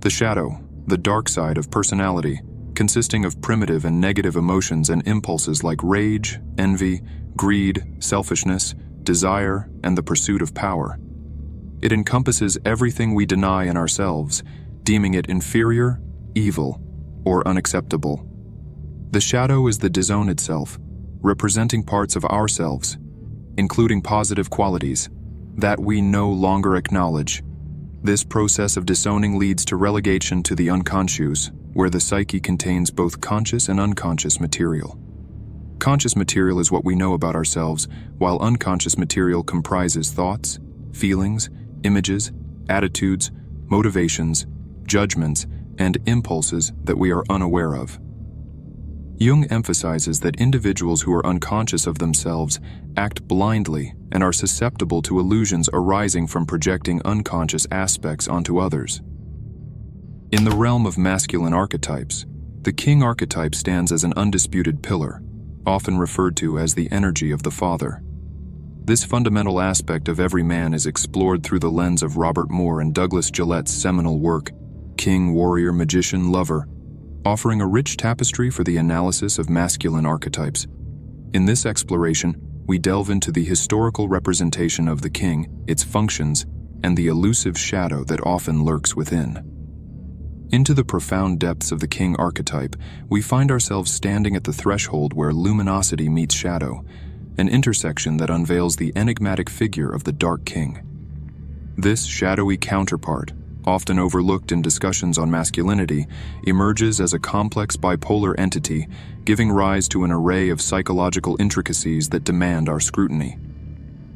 The shadow, the dark side of personality, consisting of primitive and negative emotions and impulses like rage, envy, greed, selfishness, desire, and the pursuit of power. It encompasses everything we deny in ourselves, deeming it inferior, evil, or unacceptable. The shadow is the disowned self, representing parts of ourselves, including positive qualities, that we no longer acknowledge. This process of disowning leads to relegation to the unconscious, where the psyche contains both conscious and unconscious material. Conscious material is what we know about ourselves, while unconscious material comprises thoughts, feelings, images, attitudes, motivations, judgments, and impulses that we are unaware of. Jung emphasizes that individuals who are unconscious of themselves act blindly and are susceptible to illusions arising from projecting unconscious aspects onto others. In the realm of masculine archetypes, the king archetype stands as an undisputed pillar, often referred to as the energy of the father. This fundamental aspect of every man is explored through the lens of Robert Moore and Douglas Gillette's seminal work, King, Warrior, Magician, Lover, offering a rich tapestry for the analysis of masculine archetypes. In this exploration, we delve into the historical representation of the king, its functions, and the elusive shadow that often lurks within. Into the profound depths of the king archetype, we find ourselves standing at the threshold where luminosity meets shadow, an intersection that unveils the enigmatic figure of the Dark King. This shadowy counterpart, often overlooked in discussions on masculinity, emerges as a complex bipolar entity, giving rise to an array of psychological intricacies that demand our scrutiny.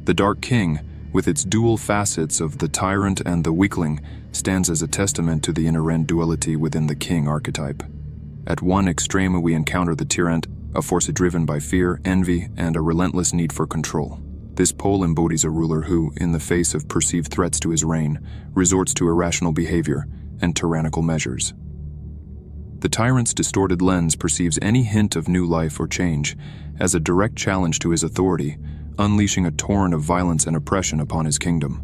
The Dark King, with its dual facets of the tyrant and the weakling, stands as a testament to the inherent duality within the king archetype. At one extreme we encounter the tyrant, a force driven by fear, envy, and a relentless need for control. This pole embodies a ruler who, in the face of perceived threats to his reign, resorts to irrational behavior and tyrannical measures. The tyrant's distorted lens perceives any hint of new life or change as a direct challenge to his authority, unleashing a torrent of violence and oppression upon his kingdom.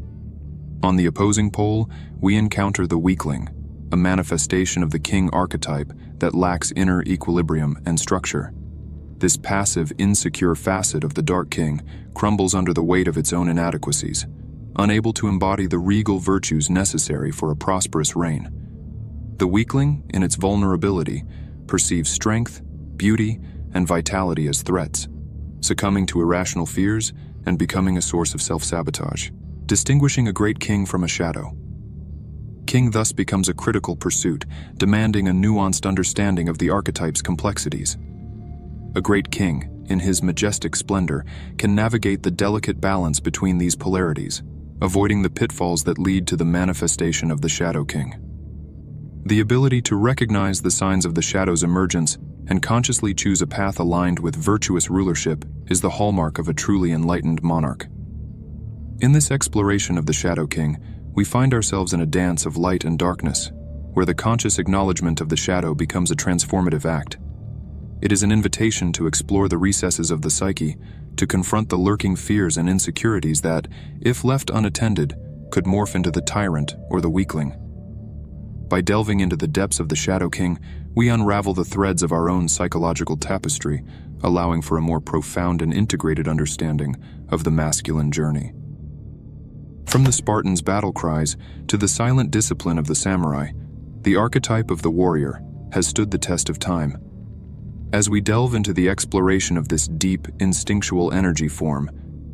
On the opposing pole, we encounter the weakling, a manifestation of the king archetype that lacks inner equilibrium and structure. This passive, insecure facet of the Dark King crumbles under the weight of its own inadequacies, unable to embody the regal virtues necessary for a prosperous reign. The weakling, in its vulnerability, perceives strength, beauty, and vitality as threats, succumbing to irrational fears and becoming a source of self-sabotage, distinguishing a great king from a shadow. King thus becomes a critical pursuit, demanding a nuanced understanding of the archetype's complexities. A great king, in his majestic splendor, can navigate the delicate balance between these polarities, avoiding the pitfalls that lead to the manifestation of the Shadow King. The ability to recognize the signs of the shadow's emergence and consciously choose a path aligned with virtuous rulership is the hallmark of a truly enlightened monarch. In this exploration of the Shadow King, we find ourselves in a dance of light and darkness, where the conscious acknowledgement of the shadow becomes a transformative act. It is an invitation to explore the recesses of the psyche, to confront the lurking fears and insecurities that, if left unattended, could morph into the tyrant or the weakling. By delving into the depths of the Shadow King, we unravel the threads of our own psychological tapestry, allowing for a more profound and integrated understanding of the masculine journey. From the Spartan's battle cries to the silent discipline of the samurai, the archetype of the warrior has stood the test of time. As we delve into the exploration of this deep, instinctual energy form,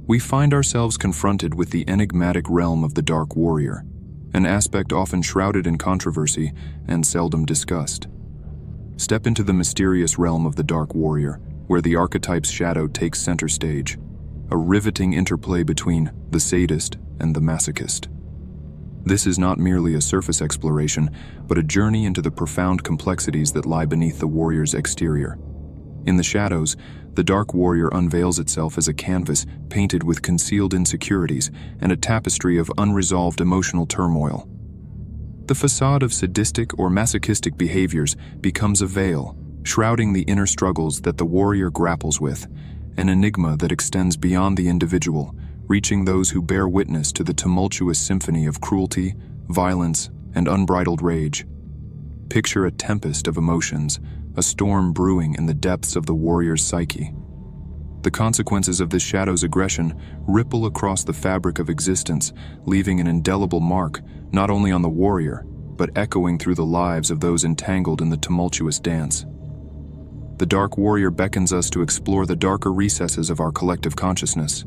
we find ourselves confronted with the enigmatic realm of the Dark Warrior, an aspect often shrouded in controversy and seldom discussed. Step into the mysterious realm of the Dark Warrior, where the archetype's shadow takes center stage, a riveting interplay between the sadist and the masochist. This is not merely a surface exploration, but a journey into the profound complexities that lie beneath the warrior's exterior. In the shadows, the Dark Warrior unveils itself as a canvas painted with concealed insecurities and a tapestry of unresolved emotional turmoil. The facade of sadistic or masochistic behaviors becomes a veil, shrouding the inner struggles that the warrior grapples with, an enigma that extends beyond the individual, reaching those who bear witness to the tumultuous symphony of cruelty, violence, and unbridled rage Picture a tempest of emotions, a storm brewing in the depths of the warrior's psyche. The consequences of this shadow's aggression ripple across the fabric of existence, leaving an indelible mark not only on the warrior, but echoing through the lives of those entangled in the tumultuous dance. The Dark Warrior beckons us to explore the darker recesses of our collective consciousness.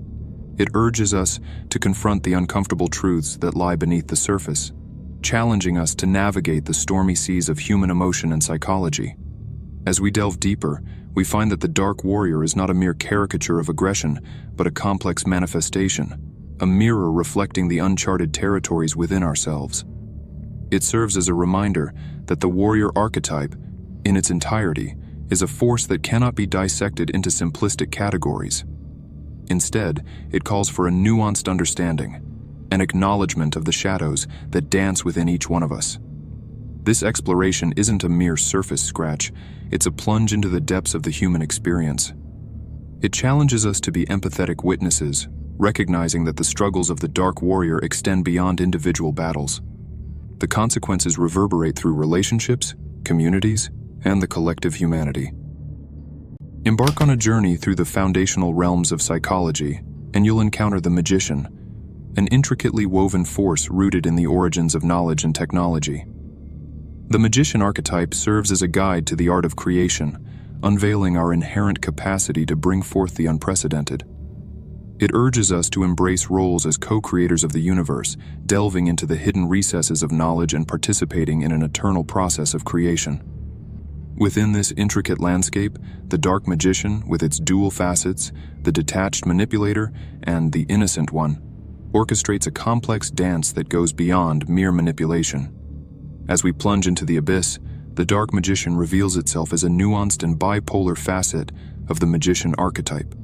It urges us to confront the uncomfortable truths that lie beneath the surface, challenging us to navigate the stormy seas of human emotion and psychology. As we delve deeper, we find that the Dark Warrior is not a mere caricature of aggression, but a complex manifestation, a mirror reflecting the uncharted territories within ourselves. It serves as a reminder that the warrior archetype, in its entirety, is a force that cannot be dissected into simplistic categories. Instead, it calls for a nuanced understanding, an acknowledgement of the shadows that dance within each one of us. This exploration isn't a mere surface scratch, it's a plunge into the depths of the human experience. It challenges us to be empathetic witnesses, recognizing that the struggles of the Dark Warrior extend beyond individual battles. The consequences reverberate through relationships, communities, and the collective humanity. Embark on a journey through the foundational realms of psychology, and you'll encounter the Magician, an intricately woven force rooted in the origins of knowledge and technology. The Magician archetype serves as a guide to the art of creation, unveiling our inherent capacity to bring forth the unprecedented. It urges us to embrace roles as co-creators of the universe, delving into the hidden recesses of knowledge and participating in an eternal process of creation. Within this intricate landscape, the Dark Magician, with its dual facets, the detached manipulator and the innocent one, orchestrates a complex dance that goes beyond mere manipulation. As we plunge into the abyss, the Dark Magician reveals itself as a nuanced and bipolar facet of the Magician archetype.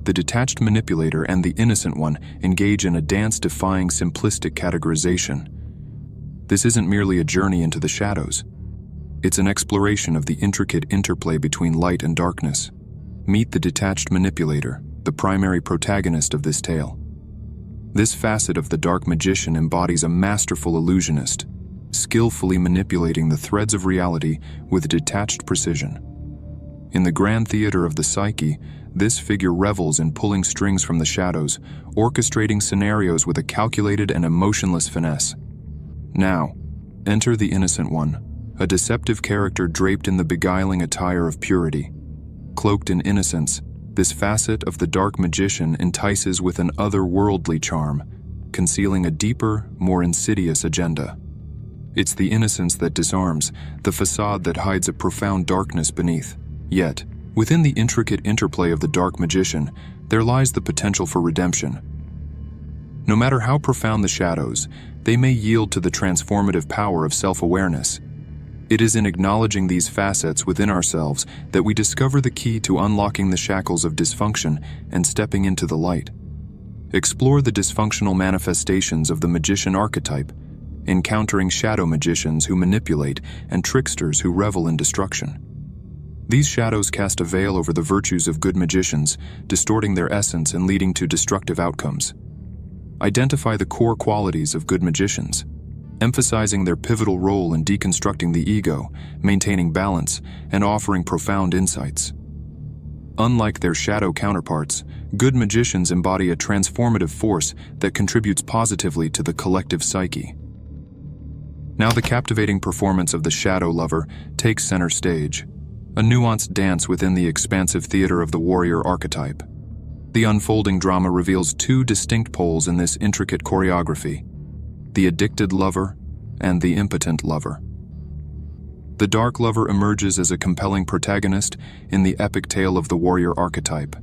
The detached manipulator and the innocent one engage in a dance-defying simplistic categorization. This isn't merely a journey into the shadows. It's an exploration of the intricate interplay between light and darkness. Meet the detached manipulator, the primary protagonist of this tale. This facet of the Dark Magician embodies a masterful illusionist, skillfully manipulating the threads of reality with detached precision. In the grand theater of the psyche, this figure revels in pulling strings from the shadows, orchestrating scenarios with a calculated and emotionless finesse. Now, enter the innocent one, a deceptive character draped in the beguiling attire of purity. Cloaked in innocence, this facet of the Dark Magician entices with an otherworldly charm, concealing a deeper, more insidious agenda. It's the innocence that disarms, the facade that hides a profound darkness beneath. Yet, within the intricate interplay of the Dark Magician, there lies the potential for redemption. No matter how profound the shadows, they may yield to the transformative power of self-awareness. It is in acknowledging these facets within ourselves that we discover the key to unlocking the shackles of dysfunction and stepping into the light. Explore the dysfunctional manifestations of the Magician archetype, encountering shadow magicians who manipulate and tricksters who revel in destruction. These shadows cast a veil over the virtues of good magicians, distorting their essence and leading to destructive outcomes. Identify the core qualities of good magicians, emphasizing their pivotal role in deconstructing the ego, maintaining balance, and offering profound insights. Unlike their shadow counterparts, good magicians embody a transformative force that contributes positively to the collective psyche. Now the captivating performance of the shadow lover takes center stage, a nuanced dance within the expansive theater of the warrior archetype. The unfolding drama reveals two distinct poles in this intricate choreography: the addicted lover and the impotent lover. The dark lover emerges as a compelling protagonist in the epic tale of the warrior archetype.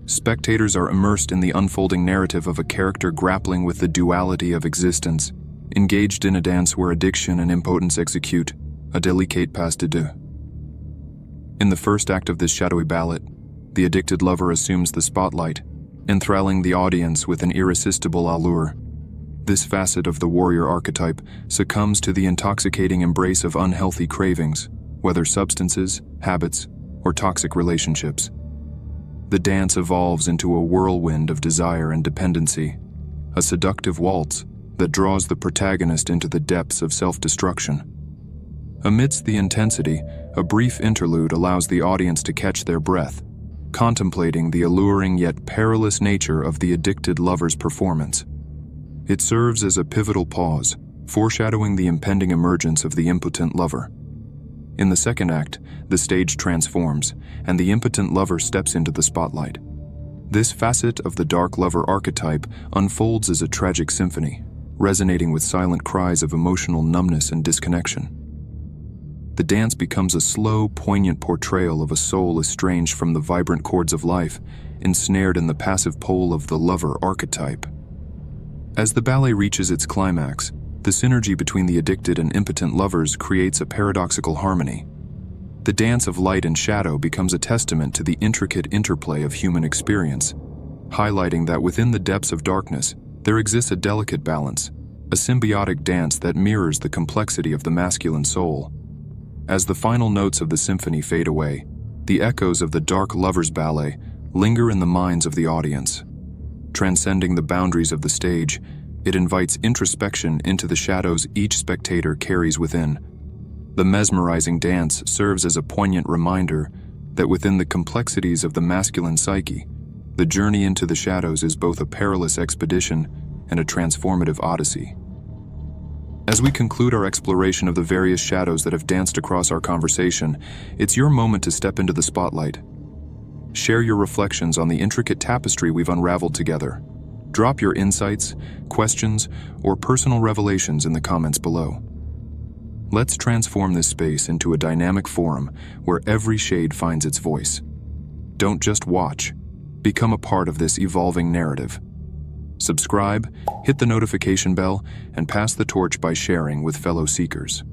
Spectators are immersed in the unfolding narrative of a character grappling with the duality of existence, engaged in a dance where addiction and impotence execute a delicate pas de deux. In the first act of this shadowy ballet, the addicted lover assumes the spotlight, enthralling the audience with an irresistible allure. This facet of the warrior archetype succumbs to the intoxicating embrace of unhealthy cravings, whether substances, habits, or toxic relationships. The dance evolves into a whirlwind of desire and dependency, a seductive waltz that draws the protagonist into the depths of self-destruction. Amidst the intensity, a brief interlude allows the audience to catch their breath, contemplating the alluring yet perilous nature of the addicted lover's performance. It serves as a pivotal pause, foreshadowing the impending emergence of the impotent lover. In the second act, the stage transforms, and the impotent lover steps into the spotlight. This facet of the dark lover archetype unfolds as a tragic symphony, resonating with silent cries of emotional numbness and disconnection. The dance becomes a slow, poignant portrayal of a soul estranged from the vibrant chords of life, ensnared in the passive pole of the lover archetype. As the ballet reaches its climax, the synergy between the addicted and impotent lovers creates a paradoxical harmony. The dance of light and shadow becomes a testament to the intricate interplay of human experience, highlighting that within the depths of darkness, there exists a delicate balance, a symbiotic dance that mirrors the complexity of the masculine soul. As the final notes of the symphony fade away, the echoes of the dark lovers ballet linger in the minds of the audience. Transcending the boundaries of the stage, it invites introspection into the shadows each spectator carries within. The mesmerizing dance serves as a poignant reminder that within the complexities of the masculine psyche, the journey into the shadows is both a perilous expedition and a transformative odyssey. As we conclude our exploration of the various shadows that have danced across our conversation, it's your moment to step into the spotlight. Share your reflections on the intricate tapestry we've unraveled together. Drop your insights, questions, or personal revelations in the comments below. Let's transform this space into a dynamic forum where every shade finds its voice. Don't just watch, become a part of this evolving narrative. Subscribe, hit the notification bell, and pass the torch by sharing with fellow seekers.